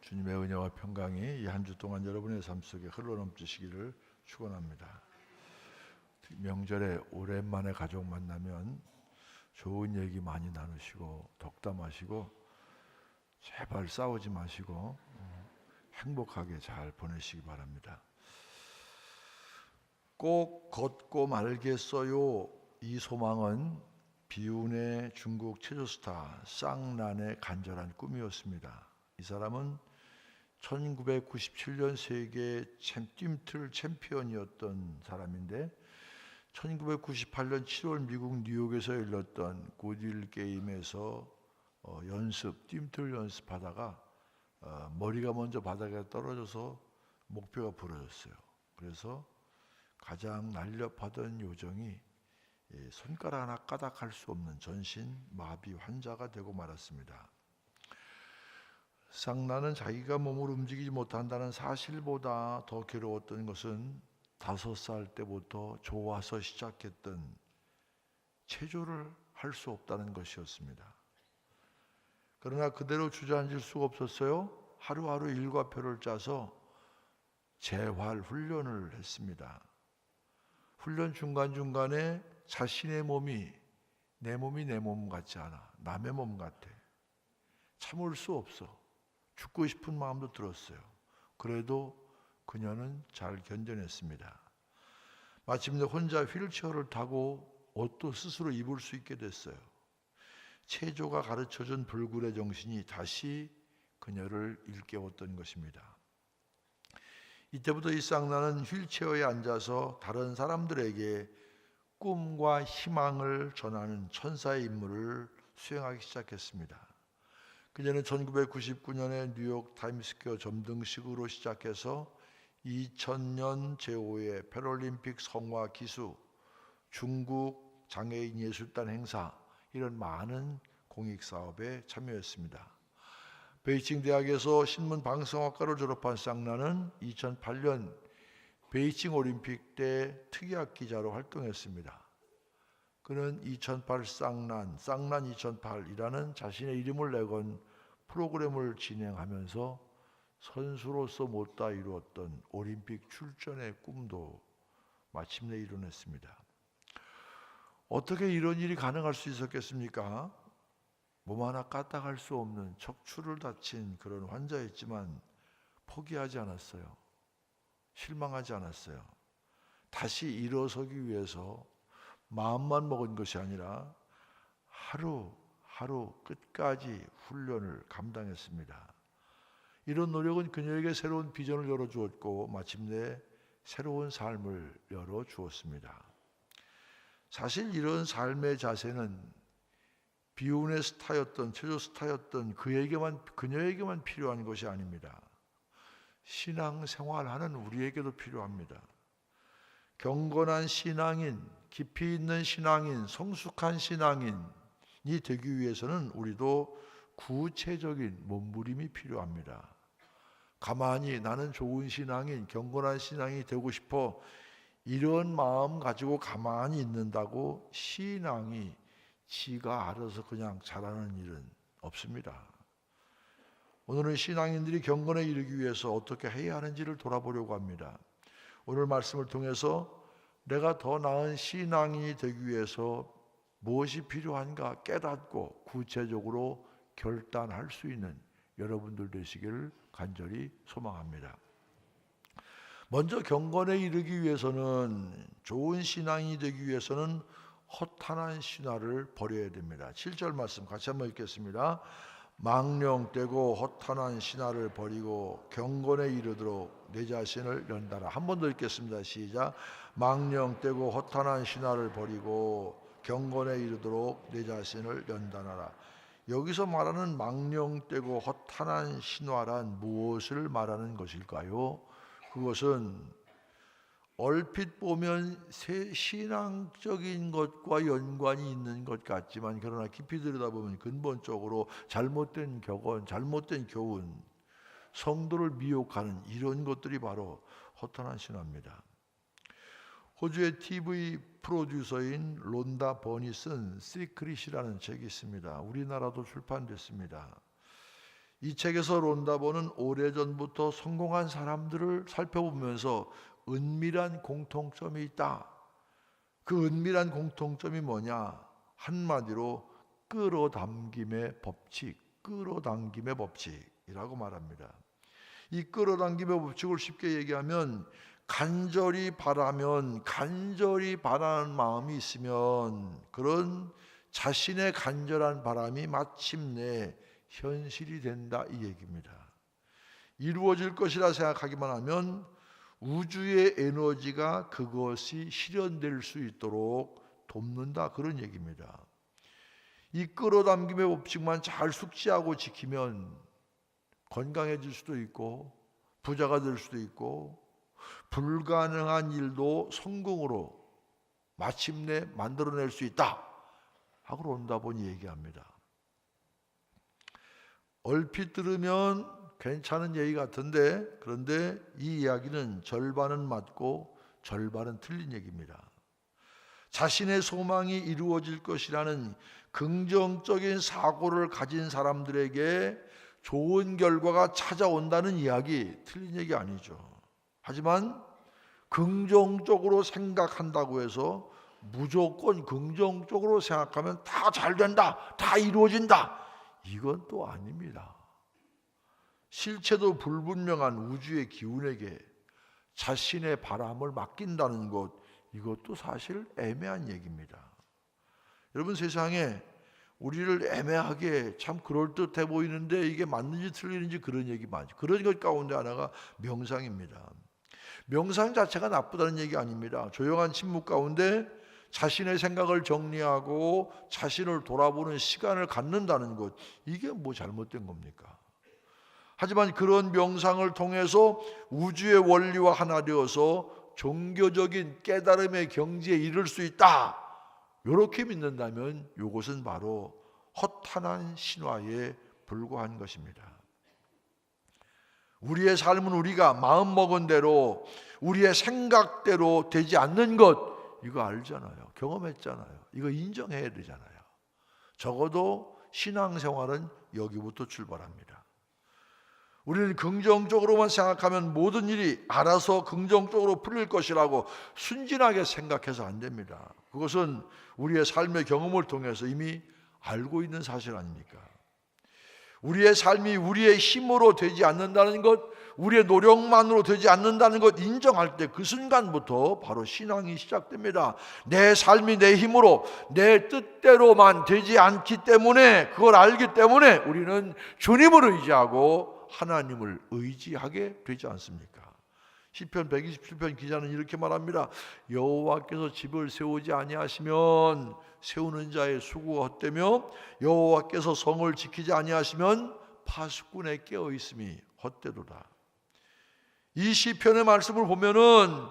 주님의 은혜와 평강이 이 한 주 동안 여러분의 삶 속에 흘러넘치시기를 축원합니다. 명절에 오랜만에 가족 만나면 좋은 얘기 많이 나누시고 덕담하시고 제발 싸우지 마시고 행복하게 잘 보내시기 바랍니다. 꼭 걷고 말겠어요. 이 소망은 비운의 중국 체조 스타 쌍난의 간절한 꿈이었습니다. 이 사람은 1997년 세계 뜀틀 챔피언이었던 사람인데 1998년 7월 미국 뉴욕에서 열렸던 고딜 게임에서 뜀틀 연습하다가 머리가 먼저 바닥에 떨어져서 목뼈가 부러졌어요. 그래서 가장 날렵하던 요정이 손가락 하나 까닥할 수 없는 전신 마비 환자가 되고 말았습니다. 쌍난은 자기가 몸을 움직이지 못한다는 사실보다 더 괴로웠던 것은 5살 때부터 좋아서 시작했던 체조를 할 수 없다는 것이었습니다. 그러나 그대로 주저앉을 수가 없었어요. 하루하루 일과표를 짜서 재활 훈련을 했습니다. 훈련 중간중간에 자신의 몸이 내 몸 같지 않아. 남의 몸 같아. 참을 수 없어. 죽고 싶은 마음도 들었어요. 그래도 그녀는 잘 견뎌냈습니다. 마침내 혼자 휠체어를 타고 옷도 스스로 입을 수 있게 됐어요. 체조가 가르쳐준 불굴의 정신이 다시 그녀를 일깨웠던 것입니다. 이때부터 이 쌍난은 휠체어에 앉아서 다른 사람들에게 꿈과 희망을 전하는 천사의 임무를 수행하기 시작했습니다. 그녀는 1999년에 뉴욕 타임스퀘어 점등식으로 시작해서 2000년 제5회 패럴림픽 성화 기수, 중국 장애인 예술단 행사 이런 많은 공익사업에 참여했습니다. 베이징 대학에서 신문방송학과를 졸업한 쌍난은 2008년 베이징 올림픽 때 특약 기자로 활동했습니다. 그는 2008 쌍난 2008이라는 자신의 이름을 내건 프로그램을 진행하면서 선수로서 못다 이루었던 올림픽 출전의 꿈도 마침내 이뤄냈습니다. 어떻게 이런 일이 가능할 수 있었겠습니까? 몸 하나 까딱할 수 없는 척추를 다친 그런 환자였지만 포기하지 않았어요. 실망하지 않았어요. 다시 일어서기 위해서 마음만 먹은 것이 아니라 하루 끝까지 훈련을 감당했습니다. 이런 노력은 그녀에게 새로운 비전을 열어주었고 마침내 새로운 삶을 열어주었습니다. 사실 이런 삶의 자세는 비운의 스타였던 체조 스타였던 그녀에게만 필요한 것이 아닙니다. 신앙생활하는 우리에게도 필요합니다. 경건한 신앙인, 깊이 있는 신앙인, 성숙한 신앙인이 되기 위해서는 우리도 구체적인 몸부림이 필요합니다. 가만히 나는 좋은 신앙인, 경건한 신앙이 되고 싶어 이런 마음 가지고 가만히 있는다고 신앙이 지가 알아서 그냥 자라는 일은 없습니다. 오늘은 신앙인들이 경건에 이르기 위해서 어떻게 해야 하는지를 돌아보려고 합니다. 오늘 말씀을 통해서 내가 더 나은 신앙인이 되기 위해서 무엇이 필요한가 깨닫고 구체적으로 결단할 수 있는 여러분들 되시기를 간절히 소망합니다. 먼저 경건에 이르기 위해서는 좋은 신앙이 되기 위해서는 허탄한 신화를 버려야 됩니다. 7절 말씀 같이 한번 읽겠습니다. 망령되고 허탄한 신화를 버리고 경건에 이르도록 내 자신을 연단하라. 한 번 더 읽겠습니다. 시작. 망령되고 허탄한 신화를 버리고 경건에 이르도록 내 자신을 연단하라. 여기서 말하는 망령되고 허탄한 신화란 무엇을 말하는 것일까요? 그것은 얼핏 보면 신앙적인 것과 연관이 있는 것 같지만 그러나 깊이 들여다보면 근본적으로 잘못된 격언, 잘못된 교훈, 성도를 미혹하는 이런 것들이 바로 허탄한 신화입니다. 호주의 TV 프로듀서인 론다 버니 쓴 시크릿이라는 책이 있습니다. 우리나라도 출판됐습니다. 이 책에서 론다보는 오래전부터 성공한 사람들을 살펴보면서 은밀한 공통점이 있다. 그 은밀한 공통점이 뭐냐? 한마디로 끌어당김의 법칙, 끌어당김의 법칙이라고 말합니다. 이 끌어당김의 법칙을 쉽게 얘기하면 간절히 바라는 마음이 있으면 그런 자신의 간절한 바람이 마침내 현실이 된다, 이 얘기입니다. 이루어질 것이라 생각하기만 하면 우주의 에너지가 그것이 실현될 수 있도록 돕는다, 그런 얘기입니다. 이 끌어당김의 법칙만 잘 숙지하고 지키면 건강해질 수도 있고 부자가 될 수도 있고 불가능한 일도 성공으로 마침내 만들어낼 수 있다 하고 론다본이 얘기합니다. 얼핏 들으면 괜찮은 얘기 같은데, 그런데 이 이야기는 절반은 맞고 절반은 틀린 얘기입니다. 자신의 소망이 이루어질 것이라는 긍정적인 사고를 가진 사람들에게 좋은 결과가 찾아온다는 이야기, 틀린 얘기 아니죠. 하지만 긍정적으로 생각한다고 해서 무조건 긍정적으로 생각하면 다 잘 된다, 다 이루어진다, 이건 또 아닙니다. 실체도 불분명한 우주의 기운에게 자신의 바람을 맡긴다는 것, 이것도 사실 애매한 얘기입니다. 여러분, 세상에 우리를 애매하게 참 그럴듯해 보이는데 이게 맞는지 틀리는지 그런 얘기 많죠. 그런 것 가운데 하나가 명상입니다. 명상 자체가 나쁘다는 얘기 아닙니다. 조용한 침묵 가운데 자신의 생각을 정리하고 자신을 돌아보는 시간을 갖는다는 것, 이게 뭐 잘못된 겁니까? 하지만 그런 명상을 통해서 우주의 원리와 하나 되어서 종교적인 깨달음의 경지에 이를 수 있다, 이렇게 믿는다면 이것은 바로 허탄한 신화에 불과한 것입니다. 우리의 삶은 우리가 마음먹은 대로 우리의 생각대로 되지 않는 것, 이거 알잖아요. 경험했잖아요. 이거 인정해야 되잖아요. 적어도 신앙생활은 여기부터 출발합니다. 우리는 긍정적으로만 생각하면 모든 일이 알아서 긍정적으로 풀릴 것이라고 순진하게 생각해서 안 됩니다. 그것은 우리의 삶의 경험을 통해서 이미 알고 있는 사실 아닙니까? 우리의 삶이 우리의 힘으로 되지 않는다는 것, 우리의 노력만으로 되지 않는다는 것 인정할 때 그 순간부터 바로 신앙이 시작됩니다. 내 삶이 내 힘으로 내 뜻대로만 되지 않기 때문에, 그걸 알기 때문에 우리는 주님을 의지하고 하나님을 의지하게 되지 않습니까? 시편 127편 기자는 이렇게 말합니다. 여호와께서 집을 세우지 아니하시면 세우는 자의 수고가 헛되며 여호와께서 성을 지키지 아니하시면 파수꾼의 깨어 있음이 헛되도다. 이 시편의 말씀을 보면은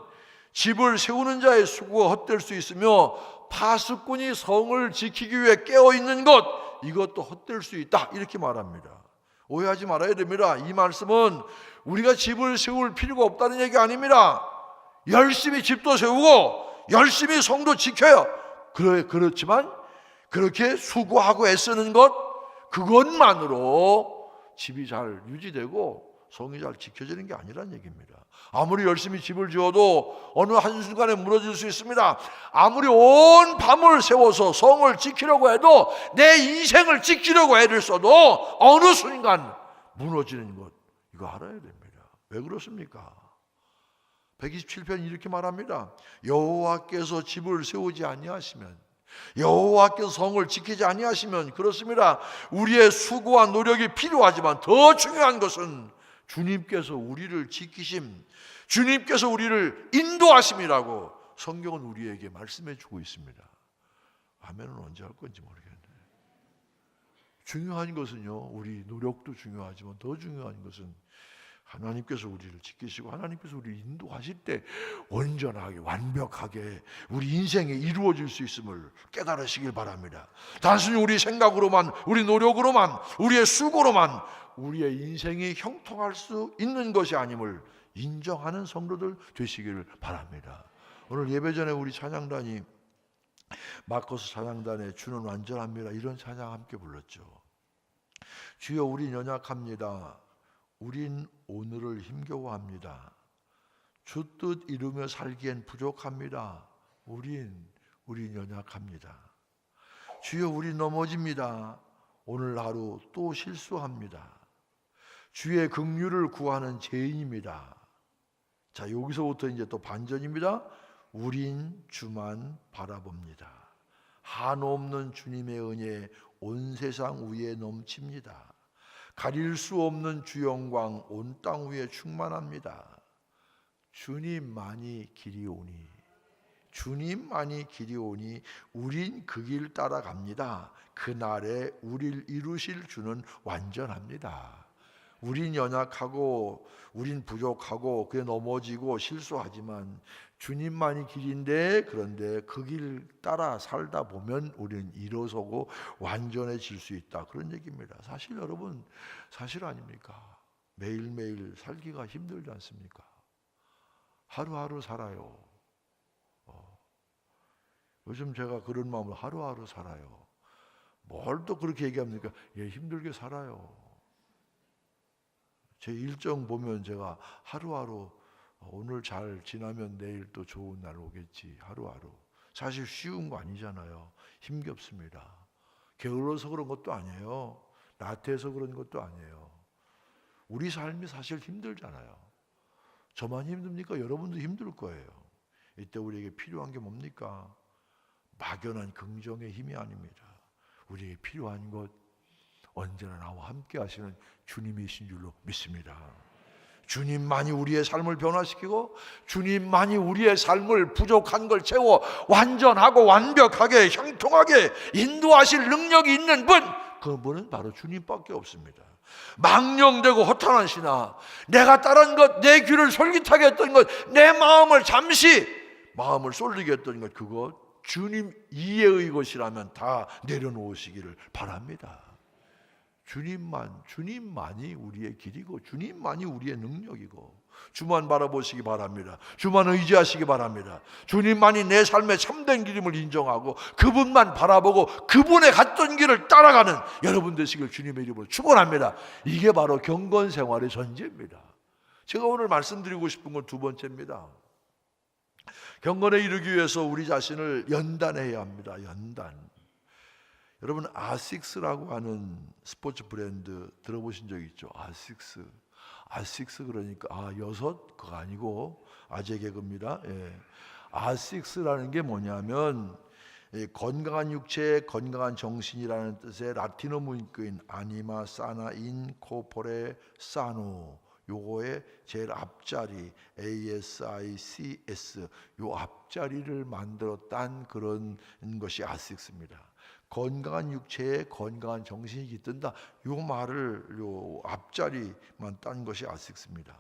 집을 세우는 자의 수고가 헛될 수 있으며 파수꾼이 성을 지키기 위해 깨어 있는 것, 이것도 헛될 수 있다, 이렇게 말합니다. 오해하지 말아야 됩니다. 이 말씀은 우리가 집을 세울 필요가 없다는 얘기 아닙니다. 열심히 집도 세우고 열심히 성도 지켜요. 그렇지만 그렇게 수고하고 애쓰는 것, 그것만으로 집이 잘 유지되고 성이 잘 지켜지는 게 아니란 얘기입니다. 아무리 열심히 집을 지어도 어느 한순간에 무너질 수 있습니다. 아무리 온 밤을 세워서 성을 지키려고 해도, 내 인생을 지키려고 애를 써도 어느 순간 무너지는 것, 이거 알아야 됩니다. 왜 그렇습니까? 127편 이렇게 말합니다. 여호와께서 집을 세우지 아니하시면, 여호와께서 성을 지키지 아니하시면, 그렇습니다. 우리의 수고와 노력이 필요하지만 더 중요한 것은 주님께서 우리를 지키심, 주님께서 우리를 인도하심이라고 성경은 우리에게 말씀해 주고 있습니다. 아멘은 언제 할 건지 모르겠네요. 중요한 것은요, 우리 노력도 중요하지만 더 중요한 것은 하나님께서 우리를 지키시고 하나님께서 우리를 인도하실 때 온전하게 완벽하게 우리 인생에 이루어질 수 있음을 깨달으시길 바랍니다. 단순히 우리 생각으로만, 우리 노력으로만, 우리의 수고로만 우리의 인생이 형통할 수 있는 것이 아님을 인정하는 성도들 되시기를 바랍니다. 오늘 예배 전에 우리 찬양단이 마커스 찬양단에 주는 완전합니다, 이런 찬양 함께 불렀죠. 주여 우린 연약합니다. 우린 오늘을 힘겨워합니다. 주 뜻 이루며 살기엔 부족합니다. 우린 연약합니다. 주여 우린 넘어집니다. 오늘 하루 또 실수합니다. 주의 긍휼을 구하는 죄인입니다. 자, 여기서부터 이제 또 반전입니다. 우린 주만 바라봅니다. 한없는 주님의 은혜 온 세상 위에 넘칩니다. 가릴 수 없는 주 영광 온 땅 위에 충만합니다. 주님만이 길이 오니, 주님만이 길이 오니 우린 그 길 따라갑니다. 그날에 우릴 이루실 주는 완전합니다. 우린 연약하고 우린 부족하고 그게 넘어지고 실수하지만 주님만이 길인데, 그런데 그 길 따라 살다 보면 우리는 일어서고 완전해질 수 있다, 그런 얘기입니다. 사실 여러분, 사실 아닙니까? 매일매일 살기가 힘들지 않습니까? 하루하루 살아요. 요즘 제가 그런 마음으로 하루하루 살아요. 뭘 또 그렇게 얘기합니까? 예, 힘들게 살아요. 제 일정 보면 제가 하루하루 오늘 잘 지나면 내일 또 좋은 날 오겠지, 하루하루. 사실 쉬운 거 아니잖아요. 힘겹습니다. 게을러서 그런 것도 아니에요. 나태해서 그런 것도 아니에요. 우리 삶이 사실 힘들잖아요. 저만 힘듭니까? 여러분도 힘들 거예요. 이때 우리에게 필요한 게 뭡니까? 막연한 긍정의 힘이 아닙니다. 우리에게 필요한 것, 언제나 나와 함께 하시는 주님이신 줄로 믿습니다. 주님만이 우리의 삶을 변화시키고 주님만이 우리의 삶을 부족한 걸 채워 완전하고 완벽하게 형통하게 인도하실 능력이 있는 분, 그분은 바로 주님밖에 없습니다. 망령되고 허탄한 신앙, 내가 따른 것, 내 귀를 솔깃하게 했던 것, 내 마음을 잠시 마음을 쏠리게 했던 것, 그것 주님 이해의 것이라면 다 내려놓으시기를 바랍니다. 주님만이 우리의 길이고 주님만이 우리의 능력이고, 주만 바라보시기 바랍니다. 주만 의지하시기 바랍니다. 주님만이 내 삶의 참된 길임을 인정하고 그분만 바라보고 그분의 갔던 길을 따라가는 여러분 되시길 주님의 이름으로 축원합니다. 이게 바로 경건 생활의 전제입니다. 제가 오늘 말씀드리고 싶은 건 두 번째입니다. 경건에 이르기 위해서 우리 자신을 연단해야 합니다. 연단. 여러분, 아식스라고 하는 스포츠 브랜드 들어보신 적 있죠? 아식스 그러니까 여섯 그거 아니고 아재 개그입니다. 예. 아식스라는 게 뭐냐면 건강한 육체, 건강한 정신이라는 뜻의 라틴어 문구인 아니마 사나 인 코포레 사노, 요거의 제일 앞자리 ASICS, 요 앞자리를 만들어 딴 그런 것이 아식스입니다. 건강한 육체에 건강한 정신이 깃든다, 요 말을 요 앞자리만 딴 것이 아식스입니다.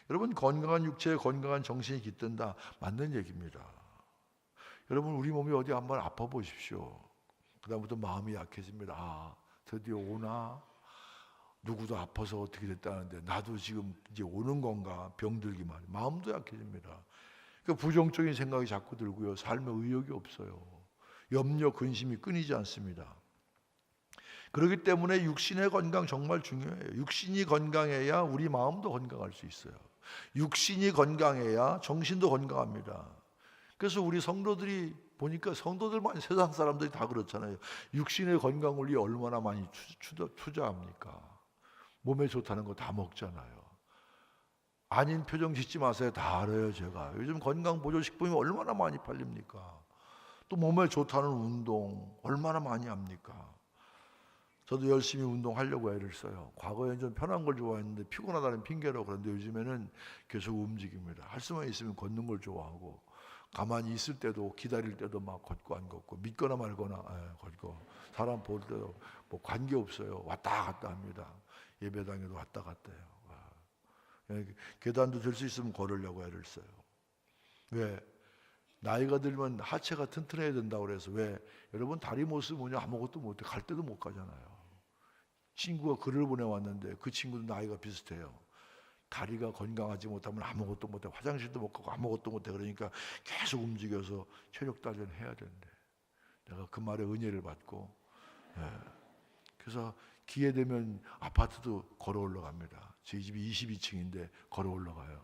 여러분, 건강한 육체에 건강한 정신이 깃든다, 맞는 얘기입니다. 여러분, 우리 몸이 어디 한번 아파 보십시오. 그다음부터 마음이 약해집니다. 드디어 오나? 누구도 아파서 어떻게 됐다는데 나도 지금 이제 오는 건가? 병들기만. 마음도 약해집니다. 그 부정적인 생각이 자꾸 들고요. 삶에 의욕이 없어요. 염려, 근심이 끊이지 않습니다. 그렇기 때문에 육신의 건강 정말 중요해요. 육신이 건강해야 우리 마음도 건강할 수 있어요. 육신이 건강해야 정신도 건강합니다. 그래서 우리 성도들이 보니까 성도들만, 세상 사람들이 다 그렇잖아요. 육신의 건강을 위해 얼마나 많이 투자합니까? 몸에 좋다는 거 다 먹잖아요. 아닌 표정 짓지 마세요. 다 알아요, 제가. 요즘 건강보조식품이 얼마나 많이 팔립니까? 또 몸에 좋다는 운동 얼마나 많이 합니까? 저도 열심히 운동하려고 애를 써요. 과거에는 좀 편한 걸 좋아했는데 피곤하다는 핑계로, 그런데 요즘에는 계속 움직입니다. 할 수만 있으면 걷는 걸 좋아하고, 가만히 있을 때도 기다릴 때도 막 걷고 안 걷고, 믿거나 말거나 걷고, 사람 볼 때도 뭐 관계없어요. 왔다 갔다 합니다. 예배당에도 왔다 갔다 해요. 계단도 들 수 있으면 걸으려고 애를 써요. 왜? 나이가 들면 하체가 튼튼해야 된다고 그래서. 왜? 여러분, 다리 못 쓰면 아무것도 못해. 갈 데도 못 가잖아요. 친구가 글을 보내왔는데 그 친구도 나이가 비슷해요. 다리가 건강하지 못하면 아무것도 못해. 화장실도 못 가고 아무것도 못해. 그러니까 계속 움직여서 체력 단련 해야 된대. 내가 그 말에 은혜를 받고, 그래서 기회 되면 아파트도 걸어 올라갑니다. 저희 집이 22층인데 걸어 올라가요.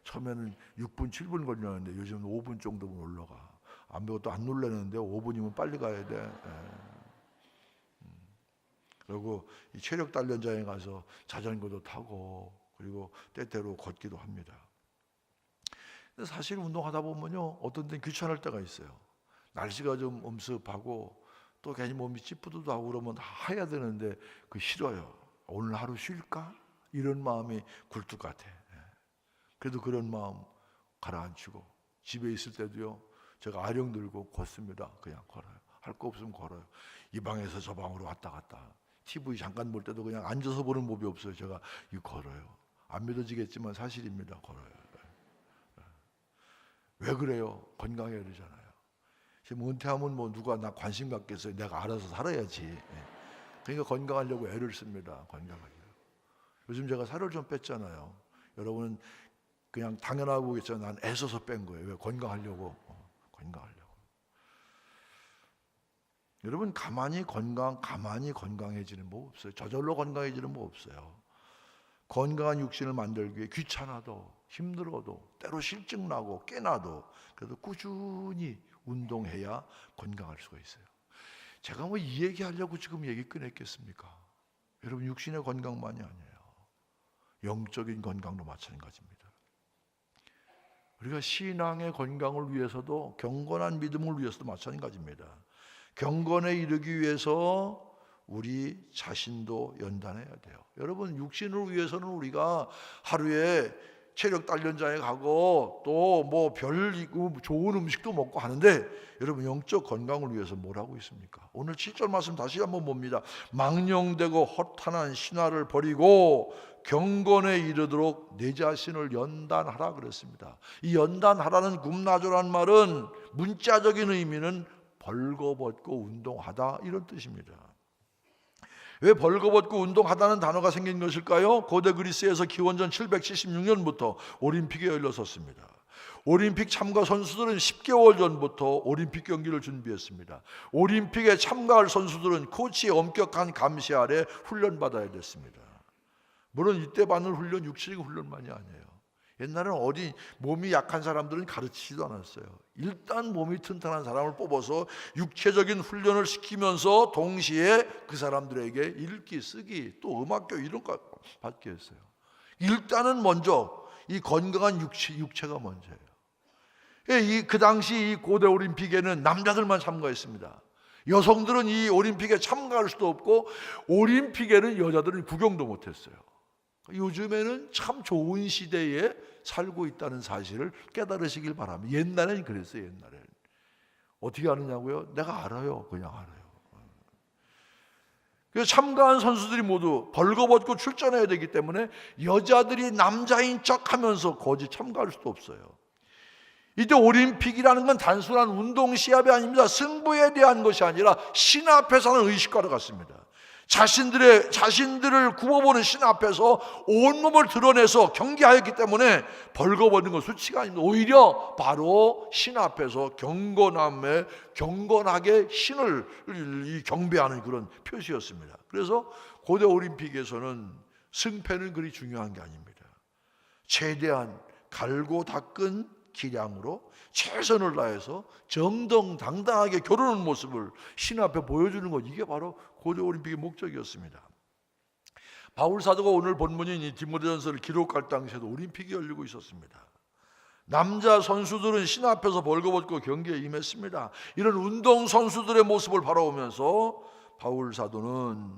처음에는 6분, 7분 걸렸는데 요즘은 5분 정도면 올라가. 안 배워 또 안 놀라는데 5분이면 빨리 가야 돼. 그리고 이 체력 단련장에 가서 자전거도 타고 그리고 때때로 걷기도 합니다. 근데 사실 운동하다 보면요, 어떤 때는 귀찮을 때가 있어요. 날씨가 좀 엄습하고 또 괜히 몸이 찌뿌드도 하고 그러면 해야 되는데 그 싫어요. 오늘 하루 쉴까? 이런 마음이 굴뚝 같아. 그래도 그런 마음 가라앉히고 집에 있을 때도요, 제가 아령 들고 걷습니다. 그냥 걸어요. 할 거 없으면 걸어요. 이 방에서 저 방으로 왔다 갔다. TV 잠깐 볼 때도 그냥 앉아서 보는 법이 없어요. 제가 이 걸어요. 안 믿어지겠지만 사실입니다. 걸어요. 왜 그래요? 건강해야 되잖아요. 지금 은퇴하면 뭐 누가 나 관심 갖겠어요? 내가 알아서 살아야지. 그러니까 건강하려고 애를 씁니다. 건강하려고. 요즘 제가 살을 좀 뺐잖아요. 여러분은 그냥 당연하고 계시죠. 난 애써서 뺀 거예요. 왜? 건강하려고. 건강하려고. 여러분 가만히 건강해지는 뭐 없어요. 저절로 건강해지는 뭐 없어요. 건강한 육신을 만들기 위해 귀찮아도 힘들어도 때로 실증나고 깨나도 그래도 꾸준히 운동해야 건강할 수가 있어요. 제가 뭐 이 얘기하려고 지금 얘기 꺼냈겠습니까? 여러분 육신의 건강만이 아니에요. 영적인 건강도 마찬가지입니다. 우리가 신앙의 건강을 위해서도 경건한 믿음을 위해서도 마찬가지입니다. 경건에 이르기 위해서 우리 자신도 연단해야 돼요. 여러분 육신을 위해서는 우리가 하루에 체력 단련장에 가고 또 뭐 별 좋은 음식도 먹고 하는데 여러분 영적 건강을 위해서 뭘 하고 있습니까? 오늘 7절 말씀 다시 한번 봅니다. 망령되고 허탄한 신화를 버리고 경건에 이르도록 내 자신을 연단하라 그랬습니다. 이 연단하라는 굼나조라는 말은 문자적인 의미는 벌거벗고 운동하다 이런 뜻입니다. 왜 벌거벗고 운동하다는 단어가 생긴 것일까요? 고대 그리스에서 기원전 776년부터 올림픽에 열렸었습니다. 올림픽 참가 선수들은 10개월 전부터 올림픽 경기를 준비했습니다. 올림픽에 참가할 선수들은 코치의 엄격한 감시 아래 훈련받아야 됐습니다. 물론 이때 받는 훈련 육체적인 훈련만이 아니에요. 옛날에는 어디 몸이 약한 사람들은 가르치지도 않았어요. 일단 몸이 튼튼한 사람을 뽑아서 육체적인 훈련을 시키면서 동시에 그 사람들에게 읽기, 쓰기, 또 음악교육 이런 거 받게 했어요. 일단은 먼저 이 건강한 육체가 먼저예요. 그 당시 이 고대 올림픽에는 남자들만 참가했습니다. 여성들은 이 올림픽에 참가할 수도 없고 올림픽에는 여자들은 구경도 못했어요. 요즘에는 참 좋은 시대에 살고 있다는 사실을 깨달으시길 바랍니다. 옛날엔 그랬어요. 옛날엔 어떻게 아느냐고요? 내가 알아요. 그냥 알아요. 그래서 참가한 선수들이 모두 벌거벗고 출전해야 되기 때문에 여자들이 남자인 척하면서 거짓 참가할 수도 없어요. 이때 올림픽이라는 건 단순한 운동 시합이 아닙니다. 승부에 대한 것이 아니라 신 앞에서 하는 의식과도 같습니다. 자신들을 굽어보는 신 앞에서 온몸을 드러내서 경기하였기 때문에 벌거벗는 건 수치가 아닙니다. 오히려 바로 신 앞에서 경건하게 신을 경배하는 그런 표시였습니다. 그래서 고대 올림픽에서는 승패는 그리 중요한 게 아닙니다. 최대한 갈고 닦은 기량으로 최선을 다해서 정정당당하게 겨루는 모습을 신 앞에 보여주는 것, 이게 바로 고대 올림픽의 목적이었습니다. 바울 사도가 오늘 본문인 이 디모데전서를 기록할 당시에도 올림픽이 열리고 있었습니다. 남자 선수들은 신 앞에서 벌거벗고 경기에 임했습니다. 이런 운동 선수들의 모습을 바라보면서 바울 사도는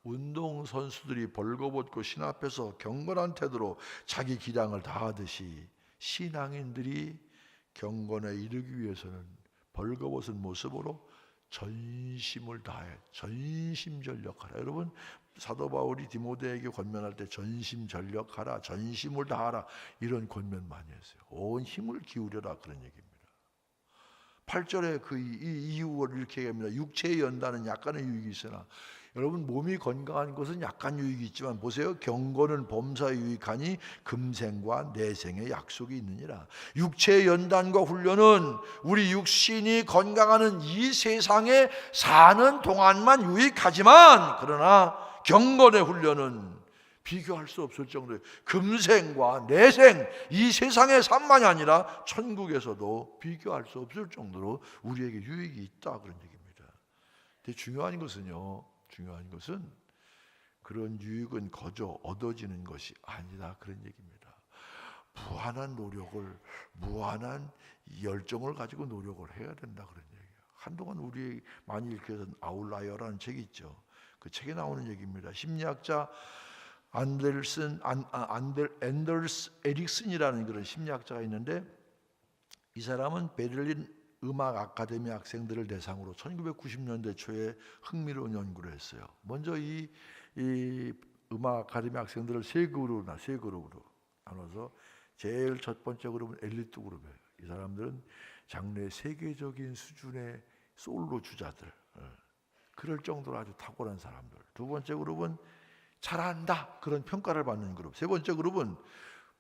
운동 선수들이 벌거벗고 신 앞에서 경건한 태도로 자기 기량을 다하듯이 신앙인들이 경건에 이르기 위해서는 벌거벗은 모습으로 전심을 다해 전심전력하라. 여러분 사도 바울이 디모데에게 권면할 때 전심전력하라, 전심을 다하라 이런 권면 많이 했어요. 온 힘을 기울여라 그런 얘기입니다. 8절에 그 이유를 이렇게 얘기합니다. 육체의 연단은 약간의 유익이 있으나 여러분, 몸이 건강한 것은 약간 유익이 있지만 보세요. 경건은 범사에 유익하니 금생과 내생의 약속이 있느니라. 육체의 연단과 훈련은 우리 육신이 건강하는 이 세상에 사는 동안만 유익하지만, 그러나 경건의 훈련은 비교할 수 없을 정도의 금생과 내생, 이 세상의 삶만이 아니라 천국에서도 비교할 수 없을 정도로 우리에게 유익이 있다, 그런 얘기입니다. 근데 중요한 것은 그런 유익은 거저 얻어지는 것이 아니다, 그런 얘기입니다. 무한한 노력을, 무한한 열정을 가지고 노력을 해야 된다, 그런 얘기예요. 한동안 우리 많이 읽혀서 아웃라이어라는 책이 있죠. 그 책에 나오는 얘기입니다. 심리학자 앤더스 에릭슨이라는 그런 심리학자가 있는데, 이 사람은 베를린 음악 아카데미 학생들을 대상으로 1990년대 초에 흥미로운 연구를 했어요. 먼저 이 음악 아카데미 학생들을 세 그룹으로 나눠서 제일 첫 번째 그룹은 엘리트 그룹이에요. 이 사람들은 장르의 세계적인 수준의 솔로 주자들, 그럴 정도로 아주 탁월한 사람들. 두 번째 그룹은 잘한다, 그런 평가를 받는 그룹. 세 번째 그룹은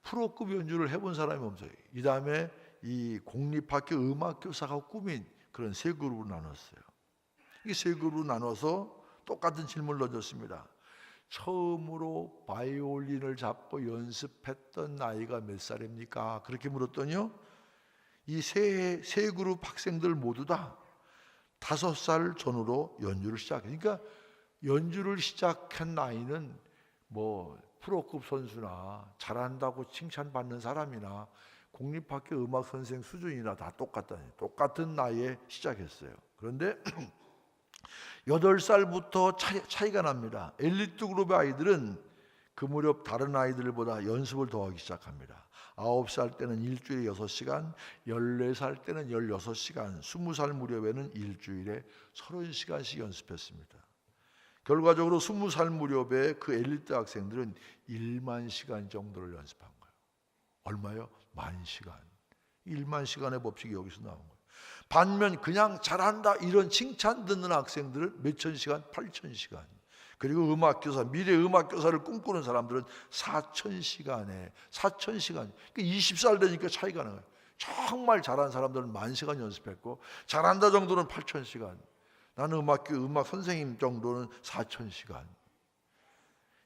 프로급 연주를 해본 사람이 없어요. 이 다음에 이 공립학교 음악교사가 꾸민 그런 세 그룹으로 나눴어요. 이 세 그룹으로 나눠서 똑같은 질문을 던졌습니다. 처음으로 바이올린을 잡고 연습했던 나이가 몇 살입니까? 그렇게 물었더니요, 이 세 그룹 학생들 모두 다 5살 전후로 연주를 시작해요. 그러니까 연주를 시작한 나이는 뭐 프로급 선수나 잘한다고 칭찬받는 사람이나 공립학교 음악 선생 수준이나 다 똑같은 나이에 시작했어요. 그런데 8살부터 차이가 납니다. 엘리트 그룹의 아이들은 그 무렵 다른 아이들보다 연습을 더 하기 시작합니다. 9살 때는 일주일에 6시간, 14살 때는 16시간, 20살 무렵에는 일주일에 30시간씩 연습했습니다. 결과적으로 20살 무렵에 그 엘리트 학생들은 1만 시간 정도를 연습한 거예요. 얼마요? 10,000시간. 1만 시간의 법칙이 여기서 나온 거예요. 반면 그냥 잘한다 이런 칭찬 듣는 학생들은 몇천 시간, 8,000시간. 그리고 음악교사, 미래 음악교사를 꿈꾸는 사람들은 4,000시간에 4,000시간. 그러니까 20살 되니까 차이가 나요. 정말 잘하는 사람들은 10,000시간 연습했고, 잘한다 정도는 8,000시간. 나는 음악 선생님 정도는 4,000시간.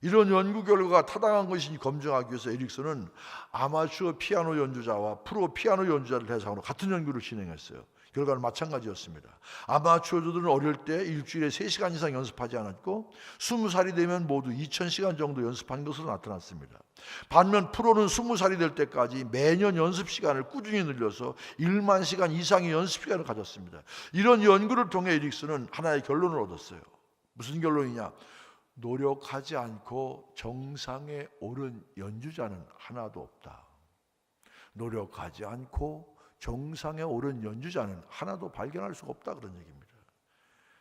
이런 연구 결과가 타당한 것인지 검증하기 위해서 에릭슨은 아마추어 피아노 연주자와 프로 피아노 연주자를 대상으로 같은 연구를 진행했어요. 결과는 마찬가지였습니다. 아마추어들은 어릴 때 일주일에 3시간 이상 연습하지 않았고 20살이 되면 모두 2,000시간 정도 연습한 것으로 나타났습니다. 반면 프로는 20살이 될 때까지 매년 연습 시간을 꾸준히 늘려서 1만 시간 이상의 연습 시간을 가졌습니다. 이런 연구를 통해 에릭슨은 하나의 결론을 얻었어요. 무슨 결론이냐? 노력하지 않고 정상에 오른 연주자는 하나도 없다. 노력하지 않고 정상에 오른 연주자는 하나도 발견할 수가 없다, 그런 얘기입니다.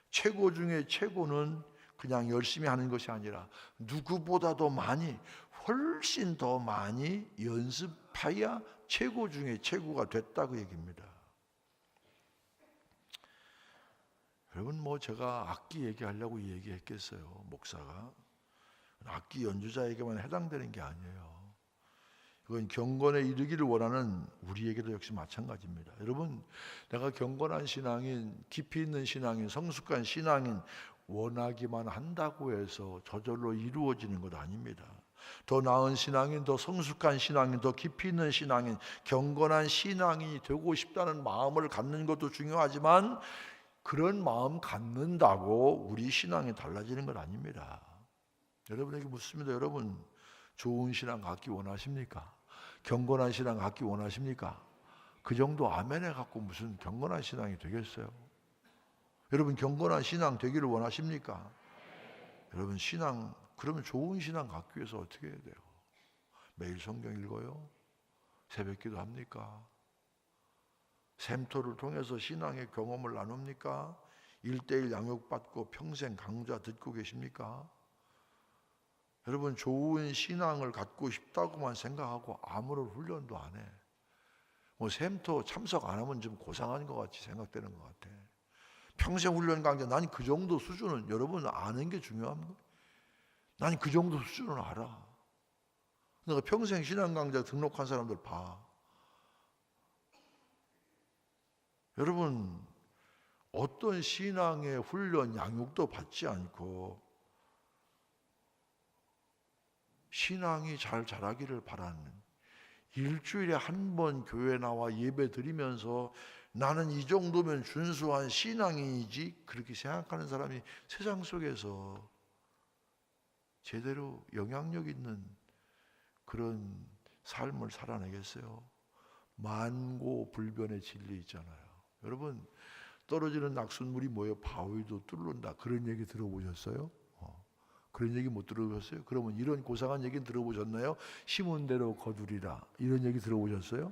최고 중에 최고는 그냥 열심히 하는 것이 아니라 누구보다도 많이, 훨씬 더 많이 연습해야 최고 중에 최고가 됐다, 그 얘기입니다. 여러분, 제가 악기 얘기하려고 얘기했겠어요? 목사가 악기 연주자에게만 해당되는 게 아니에요. 그건 경건에 이르기를 원하는 우리에게도 역시 마찬가지입니다. 여러분, 내가 경건한 신앙인, 깊이 있는 신앙인, 성숙한 신앙인 원하기만 한다고 해서 저절로 이루어지는 것 아닙니다. 더 나은 신앙인, 더 성숙한 신앙인, 더 깊이 있는 신앙인, 경건한 신앙인이 되고 싶다는 마음을 갖는 것도 중요하지만 그런 마음 갖는다고 우리 신앙이 달라지는 건 아닙니다. 여러분에게 묻습니다. 여러분, 좋은 신앙 갖기 원하십니까? 경건한 신앙 갖기 원하십니까? 그 정도 아멘에 갖고 무슨 경건한 신앙이 되겠어요? 여러분, 경건한 신앙 되기를 원하십니까? 여러분, 그러면 좋은 신앙 갖기 위해서 어떻게 해야 돼요? 매일 성경 읽어요? 새벽기도 합니까? 샘토를 통해서 신앙의 경험을 나눕니까? 1:1 양육받고 평생 강좌 듣고 계십니까? 여러분, 좋은 신앙을 갖고 싶다고만 생각하고 아무런 훈련도 안 해. 샘토 참석 안 하면 좀 고상한 것 같이 생각되는 것 같아. 평생 훈련 강좌, 난 그 정도 수준은 여러분 아는 게 중요합니다. 난 그 정도 수준은 알아. 내가 평생 신앙 강좌 등록한 사람들 봐. 여러분 어떤 신앙의 훈련, 양육도 받지 않고 신앙이 잘 자라기를 바라는, 일주일에 한 번 교회 나와 예배 드리면서 나는 이 정도면 준수한 신앙이지, 그렇게 생각하는 사람이 세상 속에서 제대로 영향력 있는 그런 삶을 살아내겠어요? 만고불변의 진리 있잖아요. 여러분 떨어지는 낙숫물이 모여 바위도 뚫는다, 그런 얘기 들어보셨어요? 그런 얘기 못 들어보셨어요? 그러면 이런 고상한 얘기는 들어보셨나요? 심은 대로 거두리라, 이런 얘기 들어보셨어요?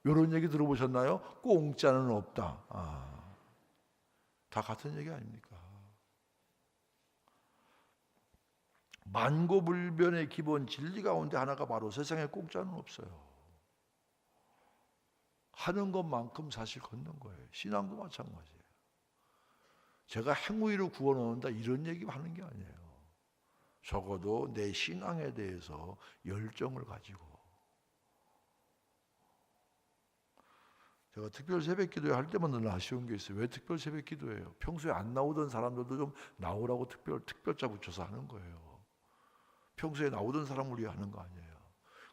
이런 얘기 들어보셨나요? 공짜는 없다. 다 같은 얘기 아닙니까? 만고불변의 기본 진리 가운데 하나가 바로 세상에 공짜는 없어요. 하는 것만큼 사실 걷는 거예요. 신앙도 마찬가지예요. 제가 행위로 구원한다 이런 얘기 하는 게 아니에요. 적어도 내 신앙에 대해서 열정을 가지고. 제가 특별 새벽 기도회 할 때마다 늘 아쉬운 게 있어요. 왜 특별 새벽 기도회예요? 평소에 안 나오던 사람들도 좀 나오라고 특별자 붙여서 하는 거예요. 평소에 나오던 사람을 위해 하는 거 아니에요.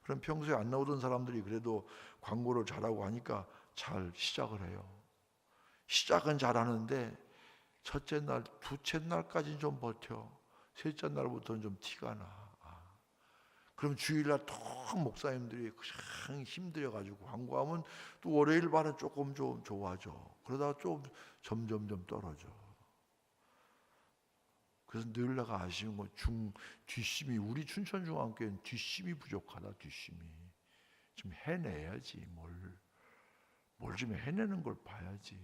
그럼 평소에 안 나오던 사람들이 그래도 광고를 잘하고 하니까 잘 시작을 해요. 시작은 잘하는데 첫째 날, 둘째 날까지는 좀 버텨. 셋째 날부터는 좀 티가 나. 그럼 주일날 통 목사님들이 그냥 힘들어가지고 광고하면 또 월요일 반은 조금 좀 좋아져. 그러다가 좀 점점 떨어져. 그래서 늘 내가 아쉬운 건 뒷심이, 우리 춘천중앙교회는 뒷심이 부족하다. 뒷심이 좀 해내야지. 뭘 좀 해내는 걸 봐야지.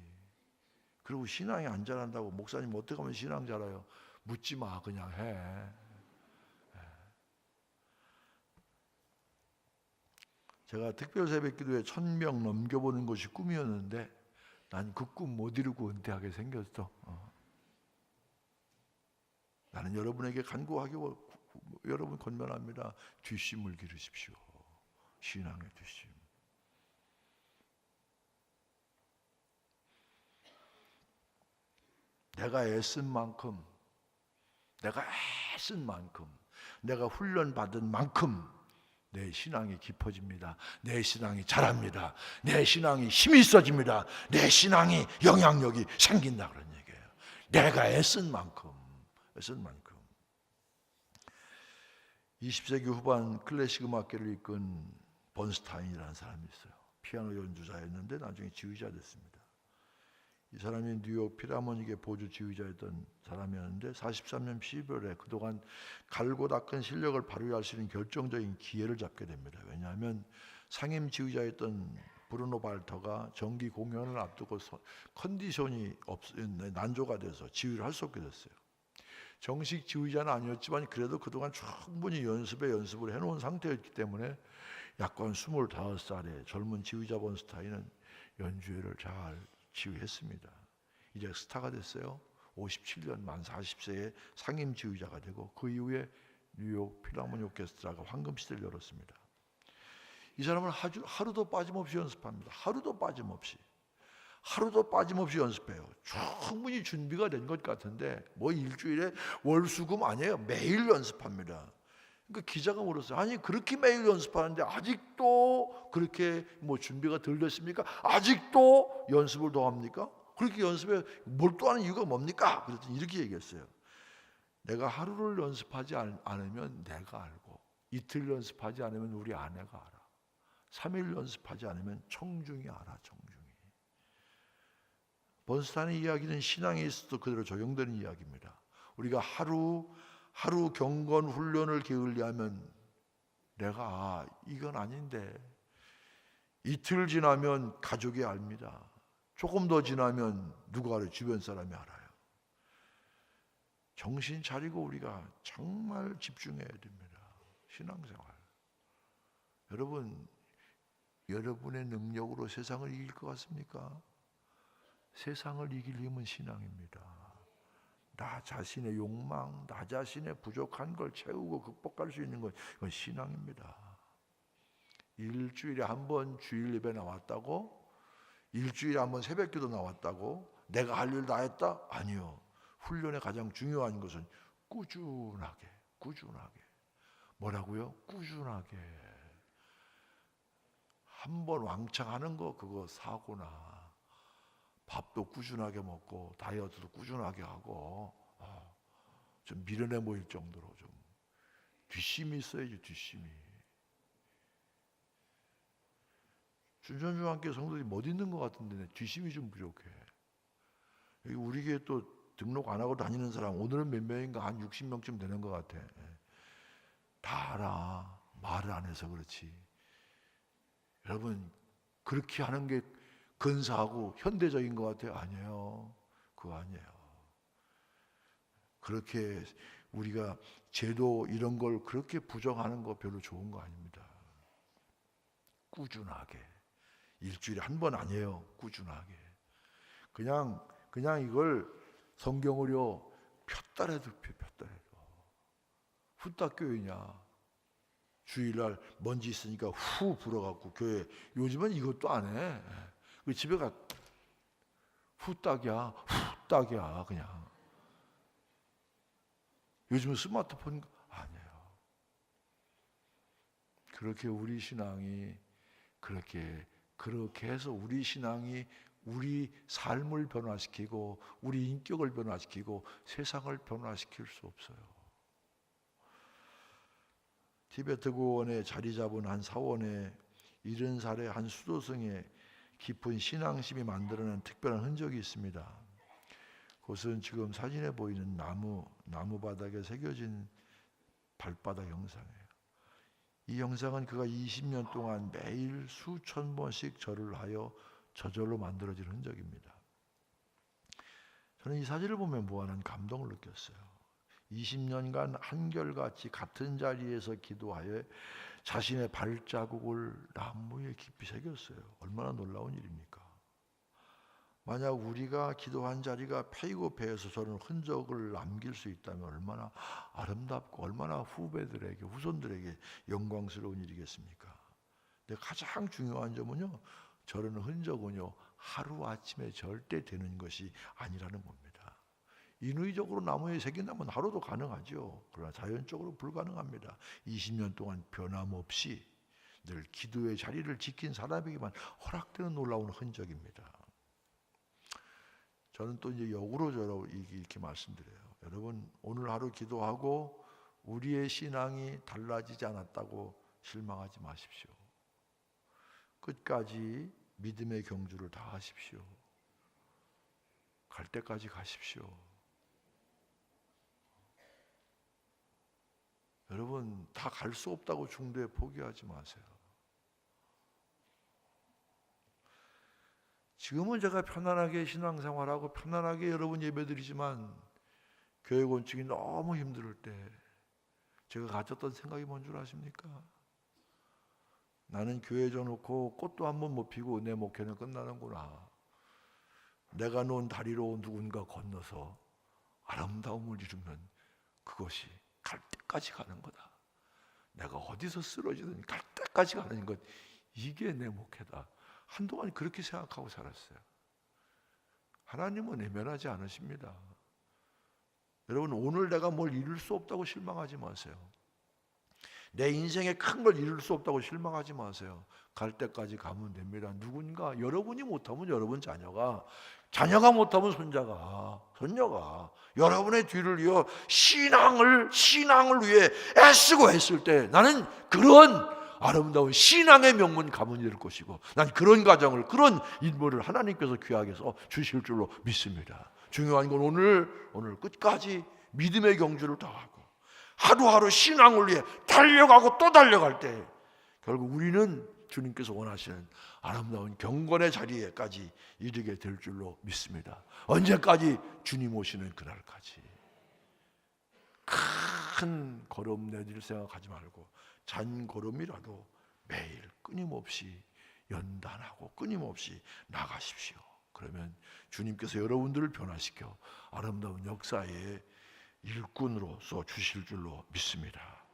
그리고 신앙이 안 자란다고 목사님 어떻게 하면 신앙 자라요? 묻지 마, 그냥 해. 제가 특별 새벽 기도에 1000명 넘겨보는 것이 꿈이었는데 난 그 꿈 못 이루고 은퇴하게 생겼어. 나는 여러분에게 간구하기, 여러분 권면합니다. 뒷심을 기르십시오. 신앙의 뒷심. 내가 애쓴 만큼, 내가 애쓴 만큼, 내가 훈련받은 만큼 내 신앙이 깊어집니다. 내 신앙이 자랍니다. 내 신앙이 힘이 있어집니다. 내 신앙이 영향력이 생긴다, 그런 얘기예요. 내가 애쓴 만큼. 20세기 후반 클래식 음악계를 이끈 번스타인이라는 사람이 있어요. 피아노 연주자였는데 나중에 지휘자 됐습니다. 이 사람이 뉴욕 필하모닉의 보조 지휘자였던 사람이었는데 43년 12월에 그동안 갈고 닦은 실력을 발휘할 수 있는 결정적인 기회를 잡게 됩니다. 왜냐하면 상임 지휘자였던 브루노 발터가 정기 공연을 앞두고 컨디션이 난조가 돼서 지휘를 할 수 없게 됐어요. 정식 지휘자는 아니었지만 그래도 그동안 충분히 연습을 해놓은 상태였기 때문에 약간 25살의 젊은 지휘자 번스타인은 연주회를 잘 지휘했습니다. 이제 스타가 됐어요. 57년 만 40세에 상임 지휘자가 되고 그 이후에 뉴욕 필하모닉 오케스트라가 황금시대를 열었습니다. 이 사람은 하루도 빠짐없이 연습합니다. 하루도 빠짐없이 연습해요. 충분히 준비가 된 것 같은데 뭐 일주일에 월수금 아니에요. 매일 연습합니다. 그러니까 기자가 물었어요. 아니 그렇게 매일 연습하는데 아직도 그렇게 뭐 준비가 덜 됐습니까? 아직도 연습을 더 합니까? 그렇게 연습에 몰두하는 이유가 뭡니까? 그랬더니 이렇게 얘기했어요. 내가 하루를 연습하지 않으면 내가 알고, 이틀 연습하지 않으면 우리 아내가 알아, 3일 연습하지 않으면 청중이 알아. 청중이. 번스타인의 이야기는 신앙에 있어도 그대로 적용되는 이야기입니다. 우리가 하루 경건 훈련을 게을리하면 내가 이건 아닌데, 이틀 지나면 가족이 압니다. 조금 더 지나면 누가 알아요? 주변 사람이 알아요. 정신 차리고 우리가 정말 집중해야 됩니다. 신앙생활. 여러분, 여러분의 능력으로 세상을 이길 것 같습니까? 세상을 이길 힘은 신앙입니다. 나 자신의 욕망, 나 자신의 부족한 걸 채우고 극복할 수 있는 건 이건 신앙입니다. 일주일에 한 번 주일 예배 나왔다고? 일주일에 한 번 새벽기도 나왔다고? 내가 할 일 다 했다? 아니요. 훈련의 가장 중요한 것은 꾸준하게. 뭐라고요? 꾸준하게. 한 번 왕창 하는 거 그거 사고나. 밥도 꾸준하게 먹고 다이어트도 꾸준하게 하고 좀 미련해 보일 정도로 좀 뒷심이 있어야지. 뒷심이. 춘천중앙교 성도들이 못 있는 것 같은데 뒷심이 좀 부족해. 여기 우리 교회 또 등록 안 하고 다니는 사람 오늘은 몇 명인가 한 60명쯤 되는 것 같아. 다 알아. 말을 안 해서 그렇지. 여러분 그렇게 하는 게 근사하고 현대적인 것 같아요? 아니에요. 그거 아니에요. 그렇게 우리가 제도 이런 걸 그렇게 부정하는 거 별로 좋은 거 아닙니다. 꾸준하게. 일주일에 한 번 아니에요. 꾸준하게. 그냥 이걸 성경으로 폈다래도 후딱 교회냐. 주일날 먼지 있으니까 후 불어갖고 교회 요즘은 이것도 안 해. 집에 가 후딱이야 그냥. 요즘은 스마트폰 아니에요. 그렇게 우리 신앙이 그렇게 해서 우리 신앙이 우리 삶을 변화시키고 우리 인격을 변화시키고 세상을 변화시킬 수 없어요. 티베트 고원에 자리 잡은 한 사원의 70살의 한 수도승에 깊은 신앙심이 만들어낸 특별한 흔적이 있습니다. 그것은 지금 사진에 보이는 나무 바닥에 새겨진 발바닥 형상이에요. 이 형상은 그가 20년 동안 매일 수천 번씩 절을 하여 저절로 만들어진 흔적입니다. 저는 이 사진을 보면 무한한 감동을 느꼈어요. 20년간 한결같이 같은 자리에서 기도하여 자신의 발자국을 나무에 깊이 새겼어요. 얼마나 놀라운 일입니까? 만약 우리가 기도한 자리가 패이고 패해서 저는 흔적을 남길 수 있다면 얼마나 아름답고 얼마나 후손들에게 영광스러운 일이겠습니까? 근데 가장 중요한 점은요, 저런 흔적은요 하루아침에 절대 되는 것이 아니라는 겁니다. 인위적으로 나무에 새긴다면 하루도 가능하죠. 그러나 자연적으로 불가능합니다. 20년 동안 변함없이 늘 기도의 자리를 지킨 사람에게만 허락되는 놀라운 흔적입니다. 저는 또 이제 역으로 이렇게 말씀드려요. 여러분 오늘 하루 기도하고 우리의 신앙이 달라지지 않았다고 실망하지 마십시오. 끝까지 믿음의 경주를 다 하십시오. 갈 때까지 가십시오. 여러분 다 갈 수 없다고 중도에 포기하지 마세요. 지금은 제가 편안하게 신앙생활하고 편안하게 여러분 예배드리지만 교회 건축이 너무 힘들 때 제가 가졌던 생각이 뭔 줄 아십니까? 나는 교회 져놓고 꽃도 한 번 못 피고 내 목회는 끝나는구나. 내가 놓은 다리로 누군가 건너서 아름다움을 이루면 그것이 갈 때까지 가는 거다. 내가 어디서 쓰러지든 갈 때까지 가는 것, 이게 내 목회다. 한동안 그렇게 생각하고 살았어요. 하나님은 외면하지 않으십니다. 여러분 오늘 내가 뭘 이룰 수 없다고 실망하지 마세요. 내 인생에 큰 걸 이룰 수 없다고 실망하지 마세요. 갈 때까지 가면 됩니다. 누군가 여러분이 못하면 여러분 자녀가 못하면 손녀가 여러분의 뒤를 이어 신앙을 위해 애쓰고 했을 때 나는 그런 아름다운 신앙의 명문 가문이 될 것이고 난 그런 가정을 그런 인물을 하나님께서 귀하게 써 주실 줄로 믿습니다. 중요한 건 오늘 끝까지 믿음의 경주를 다하고 하루하루 신앙을 위해 달려가고 또 달려갈 때 결국 우리는 주님께서 원하시는 아름다운 경건의 자리에까지 이르게 될 줄로 믿습니다. 언제까지? 주님 오시는 그날까지. 큰 걸음 내릴 생각하지 말고 잔 걸음이라도 매일 끊임없이 연단하고 끊임없이 나가십시오. 그러면 주님께서 여러분들을 변화시켜 아름다운 역사의 일꾼으로서 주실 줄로 믿습니다.